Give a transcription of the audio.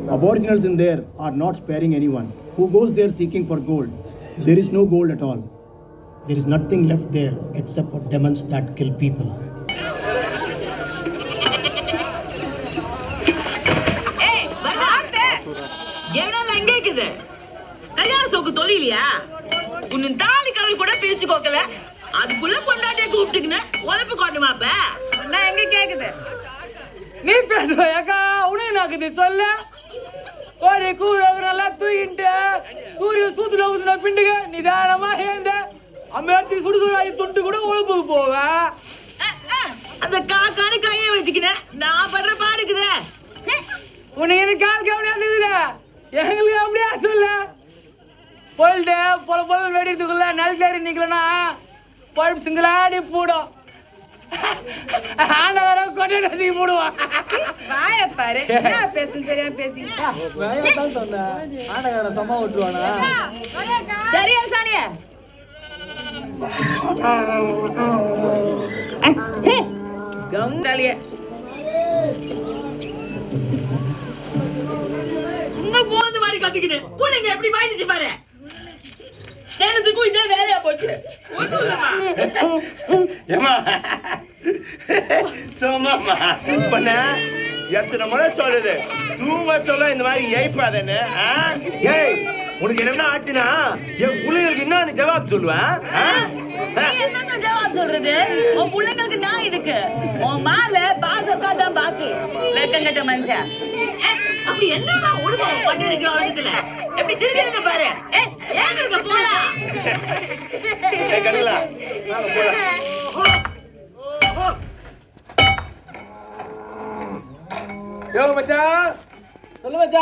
Aboriginals in there are not sparing anyone. Who goes there seeking for gold? There is no gold at all. There is nothing left there except for demons that kill people. Hey, வரலாறு ஏனல எங்க இருக்குது கல்யாண சோக்கு தொழிலியா உன்ன தாலி கவல் கூட பிரிச்சு கோக்கல அதுக்குள்ள பொண்டாட்டிய கூப்பிட்டுக்கினே உலப்பு கொண்டுமாப்ப நான் எங்க கேக்குது நீ பேசுற ஏக்கா உனக்கு நாக்குது சொல்ல ஒரு கூறவு நல்லா தூக்கிட்டு சூரியன் சூத்துல ஊத்துன பிண்டுக நிதானமா ஏந்த அம்மேட்டி சுடுசுடாயி தொட்டு கூட உழப்புக்கு போவ அந்த காக்கான கையை வச்சுக்கினேன் நான் படுற பாடுக்குதே உனக்கு எனக்கு கால் கவனியா இருந்ததுல எங்களுக்கு அப்படியே சொல்ல பொழுது பொல பொல வெடிக்கிறதுக்குள்ள நெல் தேடி நிக்கலன்னா பழுப்பு சிங்களாடி போடும் ஆண்டவரம் கொட்டை நசுக்கி போடுவான் வாய பாரு என்ன பேசுன்னு தெரியாம பேசிக்கிட்டு சொன்னேன் ஆண்டகார சம்மா விட்டுருவானா சரியா சானியா கவுண்டாலிய சும்மா போந்து மாதிரி கத்திக்கிட்டு பிள்ளைங்க எப்படி வாங்கிச்சு பாரு எனக்கும் இதே வேலையா போச்சு ஏமா சோமாமா இப்ப எத்தனை முறை சொல்லுது தூங்க சொல்ல இந்த மாதிரி ஏய்ப்பாதன்னு ஏய் உனக்கு என்ன ஆச்சுன்னா என் பிள்ளைங்களுக்கு என்ன ஜவாப் சொல்லுவேன் என்ன ஜவாப் சொல்றது உன் பிள்ளைங்களுக்கு நான் இருக்கு உன் மால பாசக்கா தான் பாக்கி வெக்கங்கட்ட மனுஷன் அப்படி என்னடா உடுமா பண்ணிருக்கிற உலகத்துல எப்படி சிரிக்கிறீங்க பாரு ஏன் இருக்க போடா கண்ணலா யோ மச்சான் சொல்லு மச்சான்